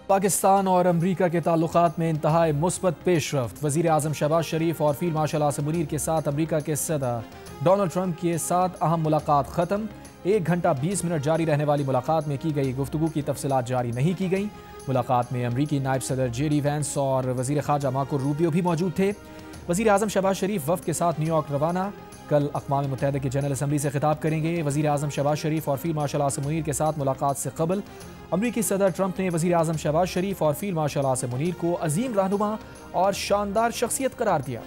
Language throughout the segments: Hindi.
पाकिस्तान और अमरीका के ताल्लुकात में इंतहाई मुस्बत पेशरफ्त। वज़ीर आज़म शहबाज शरीफ और फील्ड मार्शल आसिम मुनीर के साथ अमरीका के सदर डोनाल्ड ट्रंप के साथ अहम मुलाकात ख़त्म। 1 घंटा 20 मिनट जारी रहने वाली मुलाकात में की गई गुफ्तगू की तफसीलात जारी नहीं की गई। मुलाकात में अमरीकी नायब सदर JD वैंस और वज़ीर ख़ारजा मार्को रूबियो भी मौजूद थे। वज़ीर आज़म शहबाज शरीफ वफ़द के साथ न्यूयॉर्क रवाना, कल अक़वाम मुत्तहिदा की जनरल असम्बली से खिताब करेंगे। वज़ीर आज़म शहबाज शरीफ और फील्ड मार्शल आसिम मुनीर के साथ मुलाकात से कबल अमरीकी सदर ट्रंप ने वज़ीर आज़म शहबाज शरीफ और फील्ड मार्शल आसिम मुनीर को अजीम रहनुमा और शानदार शख्सियत करार दिया।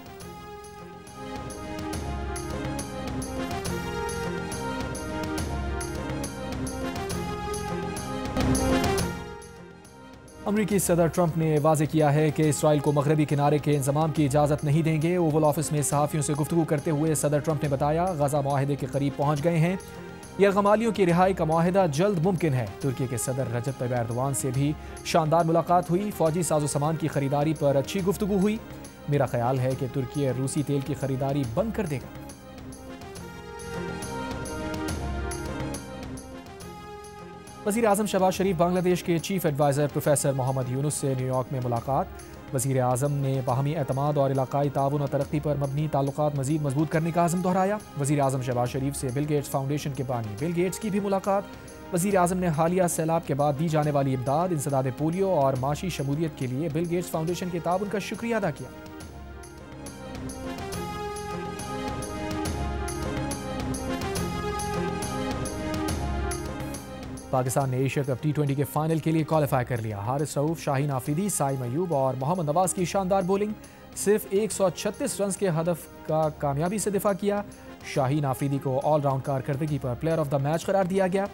अमरीकी सदर ट्रंप ने वाज़ेह किया है कि इसराइल को मगरबी किनारे के इंज़माम की इजाज़त नहीं देंगे। ओवल ऑफिस में सहाफ़ियों से गुफ्तगू करते हुए सदर ट्रंप ने बताया, गज़ा मुआहिदे के करीब पहुँच गए हैं। यरगमालियों की रिहाई का मुआहिदा जल्द मुमकिन है। तुर्की के सदर रजब तय्यब एर्दोआन से भी शानदार मुलाकात हुई। फ़ौजी साजो सामान की खरीदारी पर अच्छी गुफ्तगू हुई। मेरा ख्याल है कि तुर्की रूसी तेल की खरीदारी बंद कर देगा। वज़ीर आज़म शहबाज शरीफ बांग्लादेश के chief adviser professor Mohammad Yunus से न्यूयॉर्क में मुलाकात। वज़ीर आज़म ने बाहमी एतमाद और इलाकाई ताउन और तरक्की पर मबनी ताल्लुकात मज़ीद मजबूत करने का आज़म दोहराया। वज़ीर आज़म शहबाज शरीफ से बिल गेट्स फाउंडेशन के बानी बिल गेट्स की भी मुलाकात। वज़ीर आज़म ने हालिया सैलाब के बाद दी जाने वाली इमदाद, इंसदाद पोलियो और माशी शमूलियत के लिए बिल गेट्स फाउंडेशन के ताउन का शुक्रिया अदा किया। पाकिस्तान ने एशिया कप T20 के फाइनल के लिए क्वालिफाई कर लिया। हारिस रऊफ, शाहीन आफरीदी, साइम अयूब और मोहम्मद नवाज की शानदार बॉलिंग। सिर्फ 136 रन के हदफ का कामयाबी से दिफा किया। शाहीन आफरीदी को ऑलराउंड कारकर्दगी पर प्लेयर ऑफ द मैच करार दिया गया।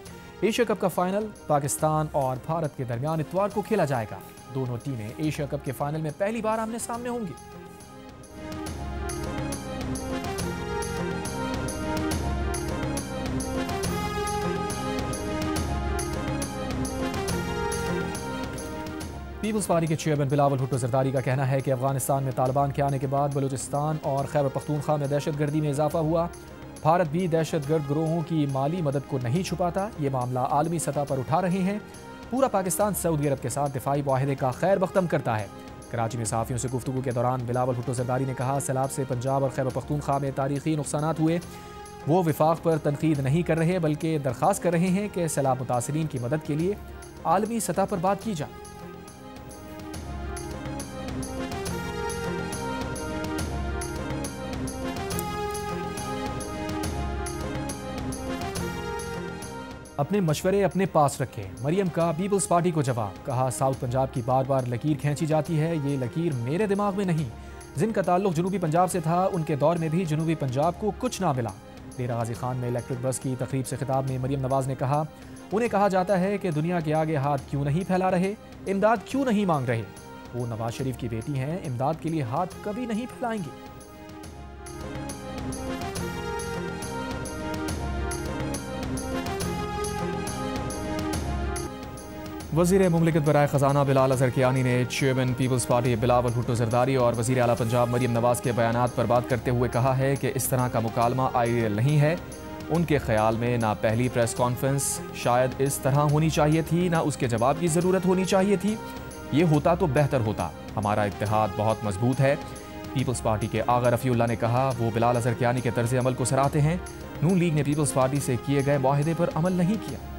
एशिया कप का फाइनल पाकिस्तान और भारत के दरमियान इतवार को खेला जाएगा। दोनों टीमें एशिया कप के फाइनल में पहली बार आमने सामने होंगी। पीपल्स पार्टी के चेयरमैन बिलावल भुट्टो जरदारी का कहना है कि अफगानिस्तान में तालिबान के आने के बाद बलूचिस्तान और खैबर पख्तूनख्वा में दहशतगर्दी में इजाफा हुआ। भारत भी दहशतगर्द गिरोहों की माली मदद को नहीं छुपाता। ये मामला आलमी सतह पर उठा रहे हैं। पूरा पाकिस्तान सऊदी अरब के साथ दिफाई मुआहिदे का खैर मकदम करता है। कराची में सहाफ़ियों से गुफ्तगू के दौरान बिलावल भुट्टो जरदारी ने कहा, सैलाब से पंजाब और खैबर पख्तूनख्वा में तारीखी नुकसानात हुए। वो विफाक पर तनकीद नहीं कर रहे बल्कि दरख्वास्त कर रहे हैं कि सैलाब मुतासरीन की मदद के लिए आलमी सतह पर बात की जाए। अपने मशवरे अपने पास रखें, मरियम का पीपल्स पार्टी को जवाब। कहा, साउथ पंजाब की बार बार लकीर खींची जाती है, ये लकीर मेरे दिमाग में नहीं। जिनका ताल्लुक जनूबी पंजाब से था उनके दौर में भी जनूबी पंजाब को कुछ ना मिला। डेरा गाजी खान में इलेक्ट्रिक बस की तकरीब से खिताब में मरियम नवाज ने कहा, उन्हें कहा जाता है कि दुनिया के आगे हाथ क्यों नहीं फैला रहे, इमदाद क्यों नहीं मांग रहे। वो नवाज शरीफ की बेटी हैं, इमदाद के लिए हाथ कभी नहीं फैलाएंगी। वज़ीर मुमलिकत बराए ख़जाना बिलाल अज़हर कियानी ने chairman people's party Bilawal Bhutto Zardari और वज़ीर आला पंजाब मरियम नवाज के बयानात पर बात करते हुए कहा है कि इस तरह का मुकालमा आइडियल नहीं है। उनके ख्याल में ना पहली प्रेस कॉन्फ्रेंस शायद इस तरह होनी चाहिए थी, ना उसके जवाब की ज़रूरत होनी चाहिए थी। ये होता तो बेहतर होता। हमारा इत्तेहाद बहुत मजबूत है। पीपल्स पार्टी के आगा रफ़ीउल्लाह ने कहा, वो बिलाल अज़हर कियानी के तर्ज़ अमल को सराहते हैं। नून लीग ने पीपल्स पार्टी से किए गए मुआहिदे पर अमल नहीं किया।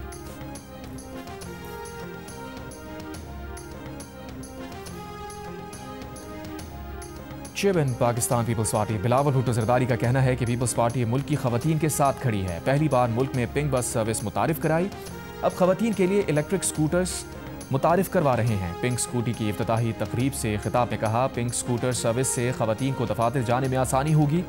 Chairman Pakistan people's party Bilawal Bhutto Zardari का कहना है कि पीपल्स पार्टी मुल्क की खवातीन के साथ खड़ी है। पहली बार मुल्क में पिंक बस सर्विस मुतारिफ कराई। अब खवातीन के लिए इलेक्ट्रिक स्कूटर्स मुतारिफ करवा रहे हैं। पिंक स्कूटी की इफ्तिताही तकरीब से खिताब में कहा, पिंक स्कूटर सर्विस से खवातीन को दफातर जाने में आसानी होगी।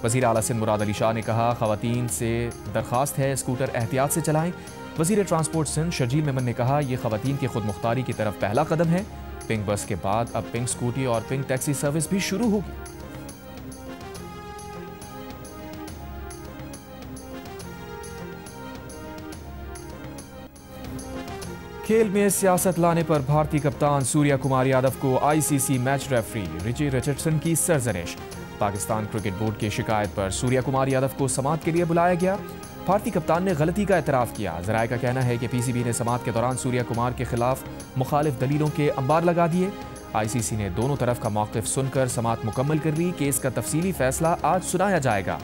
वज़ीर आला सिंध मुराद अली शाह ने कहा, खवातीन से दरख्वास्त है स्कूटर एहतियात से चलाएं। वज़ीर ट्रांसपोर्ट सिंध शर्जील मेमन ने कहा, यह खवातीन की खुद मुख्तारी की तरफ पहला कदम है। पिंक बस के बाद अब पिंक स्कूटी और पिंक टैक्सी सर्विस भी शुरू होगी। खेल में सियासत लाने पर भारतीय कप्तान सूर्या कुमार यादव को ICC match referee Richie Richardson की सरजनिश। पाकिस्तान क्रिकेट बोर्ड की शिकायत पर सूर्या कुमार यादव को समाअत के लिए बुलाया गया। भारतीय कप्तान ने गलती का एतराफ़ किया। ज़राए का कहना है कि पीसीबी ने समाअत के दौरान सूर्या कुमार के खिलाफ मुखालिफ दलीलों के अंबार लगा दिए। आईसीसी ने दोनों तरफ का मौक़िफ़ सुनकर समाअत मुकम्मल कर ली। केस का तफसीली फैसला आज सुनाया जाएगा।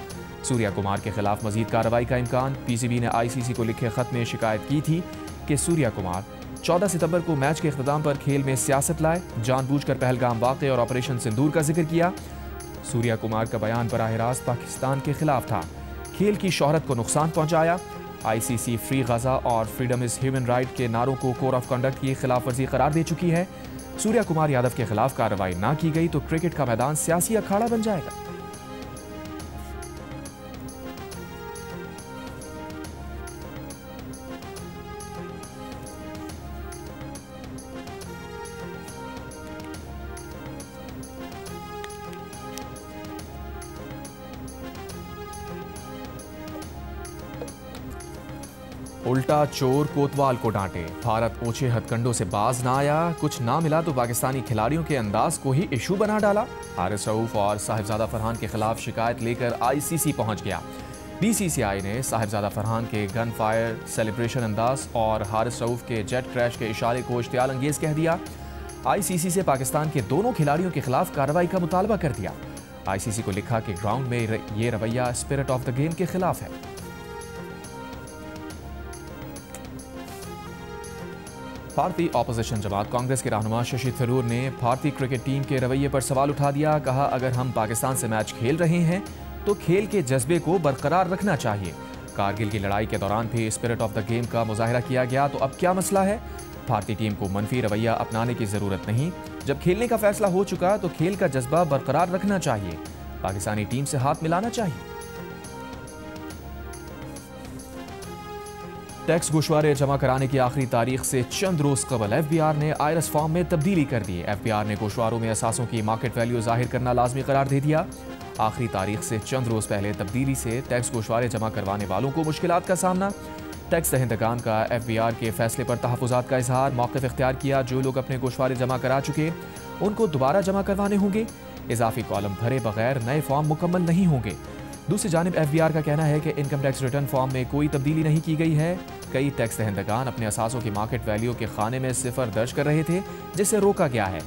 सूर्या कुमार के खिलाफ मजीद कार्रवाई का इम्कान। पीसीबी ने आईसीसी को लिखे खत में शिकायत की थी कि सूर्या कुमार 14 सितंबर को मैच के इख्तिताम पर खेल में सियासत लाए, जानबूझकर पहलगाम वाक़े और ऑपरेशन सिंदूर का जिक्र किया। सूर्या कुमार का बयान बराह रास्त पाकिस्तान के खिलाफ था, खेल की शोहरत को नुकसान पहुंचाया। आईसीसी फ्री गजा और फ्रीडम इज ह्यूमन राइट के नारों को कोड ऑफ कंडक्ट की खिलाफ वर्जी करार दे चुकी है। सूर्या कुमार यादव के खिलाफ कार्रवाई ना की गई तो क्रिकेट का मैदान सियासी अखाड़ा बन जाएगा। उल्टा चोर कोतवाल को डांटे, भारत ओछे हथकंडों से बाज ना आया, कुछ ना मिला तो पाकिस्तानी खिलाड़ियों के अंदाज को ही इशू बना डाला। हारिस रऊफ और साहिबजादा फरहान के खिलाफ शिकायत लेकर आईसीसी पहुंच गया। बीसीसीआई ने साहिबजादा फरहान के गन फायर सेलिब्रेशन अंदाज और हारिस रऊफ के जेट क्रैश के इशारे को इश्तियाल अंगेज कह दिया। आईसीसी से पाकिस्तान के दोनों खिलाड़ियों के खिलाफ कार्रवाई का मुतालबा कर दिया। आईसीसी को लिखा कि ग्राउंड में ये रवैया स्पिरिट ऑफ द गेम के खिलाफ है। भारतीय ऑपोजिशन जमात कांग्रेस के रहनुमा शशि थरूर ने भारतीय क्रिकेट टीम के रवैये पर सवाल उठा दिया। कहा, अगर हम पाकिस्तान से मैच खेल रहे हैं तो खेल के जज्बे को बरकरार रखना चाहिए। कारगिल की लड़ाई के दौरान भी स्पिरिट ऑफ द गेम का मुजाहिरा किया गया, तो अब क्या मसला है? भारतीय टीम को मनफी रवैया अपनाने की जरूरत नहीं। जब खेलने का फैसला हो चुका तो खेल का जज्बा बरकरार रखना चाहिए, पाकिस्तानी टीम से हाथ मिलाना चाहिए। टैक्स गोशवारे जमा कराने की आखिरी तारीख से चंद रोज कबल एफबीआर ने आईरस फॉर्म में तब्दीली कर दी। एफबीआर ने गोशवारों में असासों की मार्केट वैल्यू जाहिर करना लाजमी करार दे दिया। आखिरी तारीख से चंद रोज पहले तब्दीली से टैक्स गोशवारे जमा करवाने वालों को मुश्किलात का सामना। टैक्स दहिंदगान का एफबीआर के फैसले पर तहफ़्फ़ुज़ात का इजहार, मौक़िफ़ इख्तियार किया। जो लोग अपने गोशवारे जमा करा चुके उनको दोबारा जमा करवाने होंगे। इजाफी कॉलम भरे बगैर नए फॉर्म मुकम्मल नहीं होंगे। दूसरी जानिब एफबीआर का कहना है कि इनकम टैक्स रिटर्न फॉर्म में कोई तब्दीली नहीं की गई है। कई टैक्स दहिंदगान अपने असासों की मार्केट वैल्यू के खाने में सिफर दर्ज कर रहे थे, जिसे रोका गया है।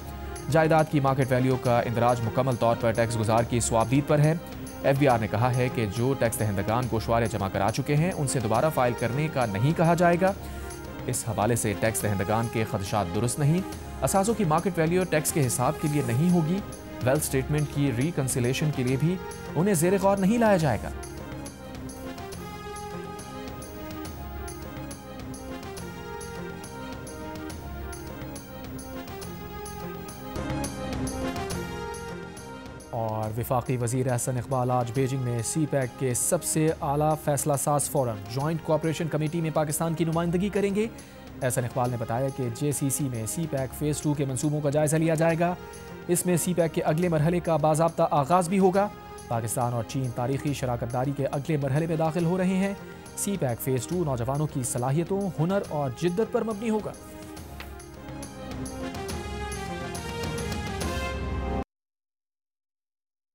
जायदाद की मार्केट वैल्यू का इंदराज मुकम्मल तौर पर टैक्स गुजार की स्वाबदीद पर है। एफबीआर ने कहा है कि जो टैक्स दहिंदगान गोशवारे जमा करा चुके हैं उनसे दोबारा फाइल करने का नहीं कहा जाएगा। इस हवाले से टैक्स दहिंदगान के खदशात दुरुस्त नहीं। असासों की मार्केट वैल्यू टैक्स के हिसाब के लिए नहीं होगी। वेल्थ स्टेटमेंट की रिकंसिलेशन के लिए भी उन्हें ज़ेरे गौर नहीं लाया जाएगा। और वफाकी वज़ीर एहसन इकबाल आज बीजिंग में CPEC के सबसे आला फैसला साज फोरम जॉइंट कोऑपरेशन कमेटी में पाकिस्तान की नुमाइंदगी करेंगे। एहसन इकबाल ने बताया कि JCC में CPEC फ़ेज़ 2 के मंसूबों का जायज़ा लिया जाएगा। इसमें CPEC के अगले मरहले का बाज़ाब्ता आगाज़ भी होगा। पाकिस्तान और चीन तारीखी शराकतदारी के अगले मरहले में दाखिल हो रहे हैं। CPEC फ़ेज़ 2 नौजवानों की सलाहियतों, हुनर और जिद्दत पर मबनी होगा।